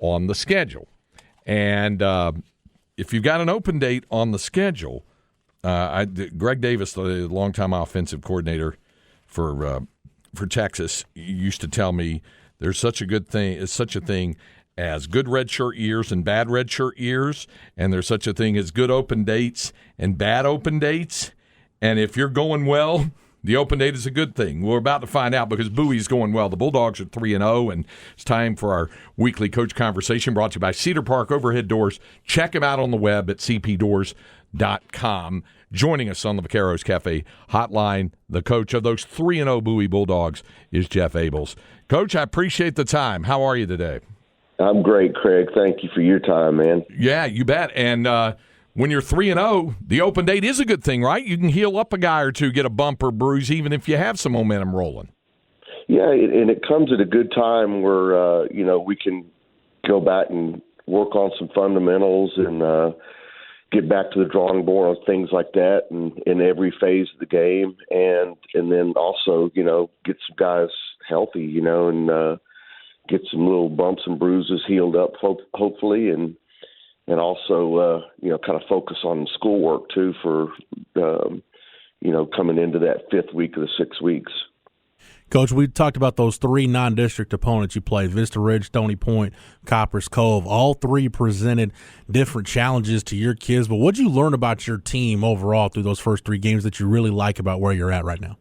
on the schedule. And if you've got an open date on the schedule, Greg Davis, the longtime offensive coordinator for Texas, used to tell me there's such a thing as good redshirt years and bad redshirt years, and there's such a thing as good open dates and bad open dates. And if you're going well, the open date is a good thing. We're about to find out because Bowie's going well. The Bulldogs are 3-0, and it's time for our weekly coach conversation brought to you by Cedar Park Overhead Doors. Check them out on the web at cpdoors.com. Joining us on the Vaqueros Cafe hotline, the coach of those 3-0 Bowie Bulldogs is Jeff Abels. Coach, I appreciate the time. How are you today? I'm great, Craig. Thank you for your time, man. Yeah, you bet. And when you're 3-0, the open date is a good thing, right? You can heal up a guy or two, get a bump or bruise, even if you have some momentum rolling. Yeah, and it comes at a good time where, we can go back and work on some fundamentals and get back to the drawing board on things like that in every phase of the game. And then also, get some guys healthy, and get some little bumps and bruises healed up, hopefully, and also, kind of focus on schoolwork, too, for, coming into that fifth week of the 6 weeks. Coach, we talked about those three non-district opponents you played, Vista Ridge, Stony Point, Coppers Cove. All three presented different challenges to your kids, but what did you learn about your team overall through those first three games that you really like about where you're at right now?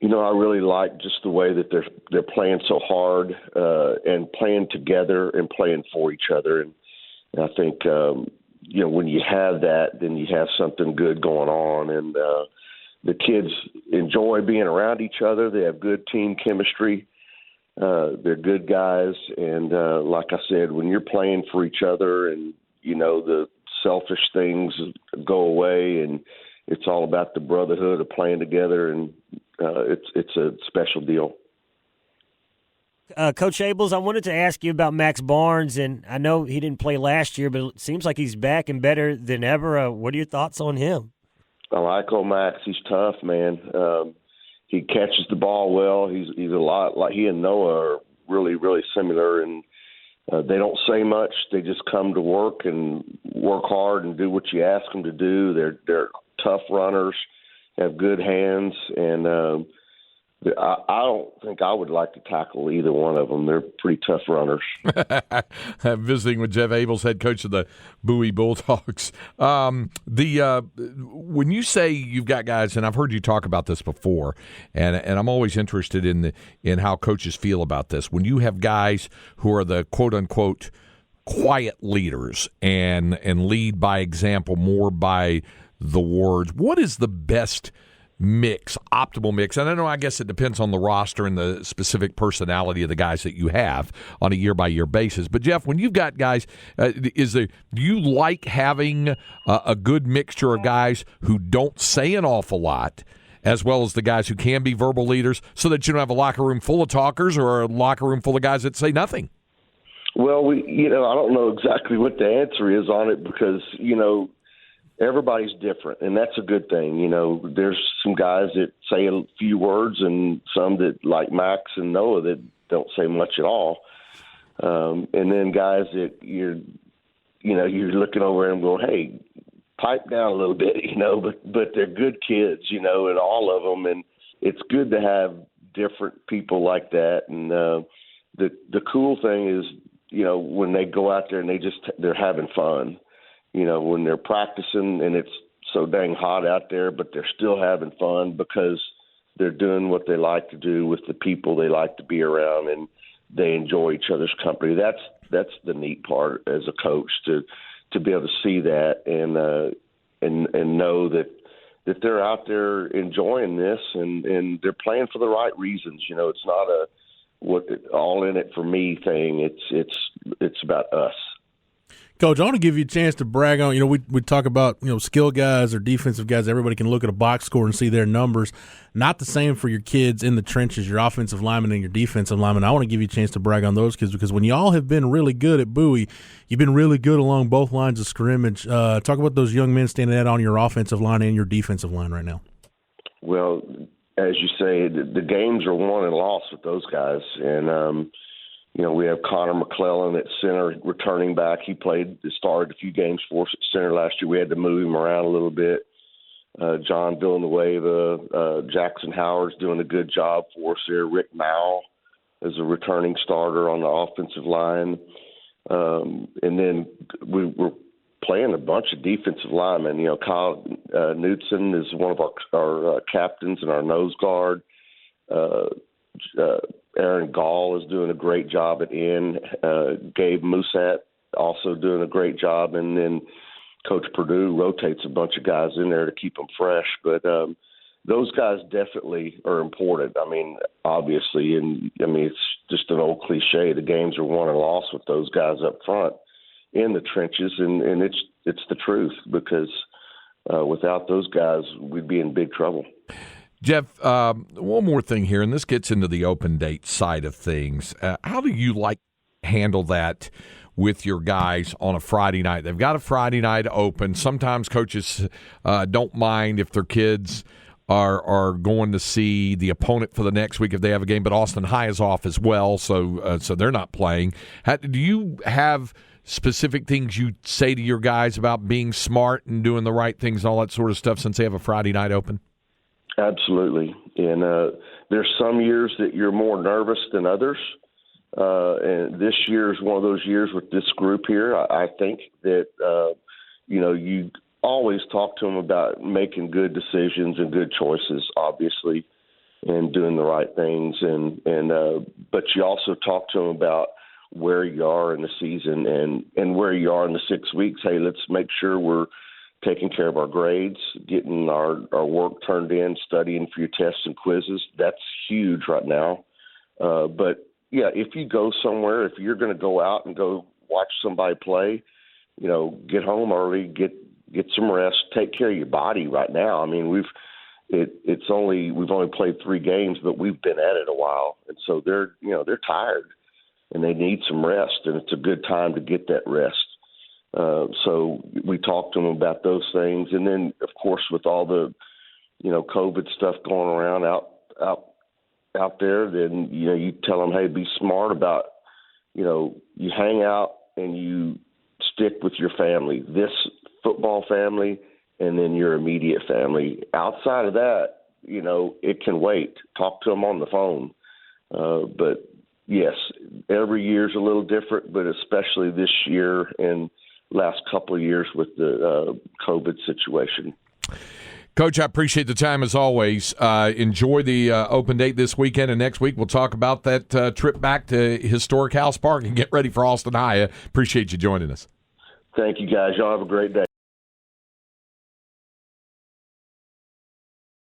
I really like just the way that they're playing so hard and playing together and playing for each other. And I think, when you have that, then you have something good going on. And the kids enjoy being around each other. They have good team chemistry. They're good guys. And like I said, when you're playing for each other and, the selfish things go away and it's all about the brotherhood of playing together, and it's a special deal. Coach Abels, I wanted to ask you about Max Barnes, and I know he didn't play last year, but it seems like he's back and better than ever. What are your thoughts on him? I like old Max. He's tough, man. He catches the ball well. He's a lot like he and Noah are really, really similar, and they don't say much. They just come to work and work hard and do what you ask them to do. They're tough runners, have good hands, and I don't think I would like to tackle either one of them. They're pretty tough runners. I'm visiting with Jeff Abels, head coach of the Bowie Bulldogs. When you say you've got guys, and I've heard you talk about this before, and I'm always interested in how coaches feel about this. When you have guys who are the quote unquote quiet leaders and lead by example, more by the words, what is the best mix, optimal mix? And I guess it depends on the roster and the specific personality of the guys that you have on a year-by-year basis. But, Jeff, when you've got guys, do you like having a good mixture of guys who don't say an awful lot, as well as the guys who can be verbal leaders, so that you don't have a locker room full of talkers or a locker room full of guys that say nothing? Well, I don't know exactly what the answer is on it because, everybody's different, and that's a good thing. There's some guys that say a few words and some that, like Max and Noah, that don't say much at all. And then guys that you're looking over and going, hey, pipe down a little bit, but they're good kids, and all of them. And it's good to have different people like that. And the cool thing is, when they go out there and they're having fun. When they're practicing and it's so dang hot out there, but they're still having fun because they're doing what they like to do with the people they like to be around, and they enjoy each other's company. That's the neat part as a coach to be able to see that and know that they're out there enjoying this and they're playing for the right reasons. It's not a all in it for me thing. It's about us. Coach, I want to give you a chance to brag on, we talk about, skill guys or defensive guys. Everybody can look at a box score and see their numbers. Not the same for your kids in the trenches, your offensive linemen and your defensive linemen. I want to give you a chance to brag on those kids because when y'all have been really good at Bowie, you've been really good along both lines of scrimmage. Talk about those young men standing out on your offensive line and your defensive line right now. Well, as you say, the games are won and lost with those guys. And, We have Connor McClellan at center, returning back. He started a few games for us at center last year. We had to move him around a little bit. John Villanueva, Jackson Howard's doing a good job for us there. Rick Mao is a returning starter on the offensive line. And then we're playing a bunch of defensive linemen. Kyle Knudsen is one of our captains and our nose guard. Aaron Gall is doing a great job at end. Gabe Musat also doing a great job. And then Coach Purdue rotates a bunch of guys in there to keep them fresh. But those guys definitely are important. Obviously, and it's just an old cliche. The games are won and lost with those guys up front in the trenches, and it's the truth, because without those guys, we'd be in big trouble. Jeff, one more thing here, and this gets into the open date side of things. How do you handle that with your guys on a Friday night? They've got a Friday night open. Sometimes coaches don't mind if their kids are going to see the opponent for the next week if they have a game, but Austin High is off as well, so they're not playing. Do you have specific things you say to your guys about being smart and doing the right things and all that sort of stuff since they have a Friday night open? Absolutely. And there's some years that you're more nervous than others. And this year is one of those years with this group here. I think that, you always talk to them about making good decisions and good choices, obviously, and doing the right things. But you also talk to them about where you are in the season and where you are in the 6 weeks. Hey, let's make sure we're taking care of our grades, getting our work turned in, studying for your tests and quizzes. That's huge right now. But, yeah, if you go somewhere, if you're going to go out and go watch somebody play, get home early, get some rest, take care of your body right now. We've only played 3 games, but we've been at it a while. And so they're tired and they need some rest, and it's a good time to get that rest. So we talked to them about those things. And then, of course, with all the, COVID stuff going around out there, then, you tell them, hey, be smart about, you hang out and you stick with your family, this football family, and then your immediate family. Outside of that, it can wait. Talk to them on the phone. But, yes, every year's a little different, but especially this year and last couple of years with the COVID situation. Coach, I appreciate the time as always. Enjoy the open date this weekend, and next week we'll talk about that trip back to historic House Park and get ready for Austin High. Appreciate you joining us. Thank you, guys. Y'all have a great day.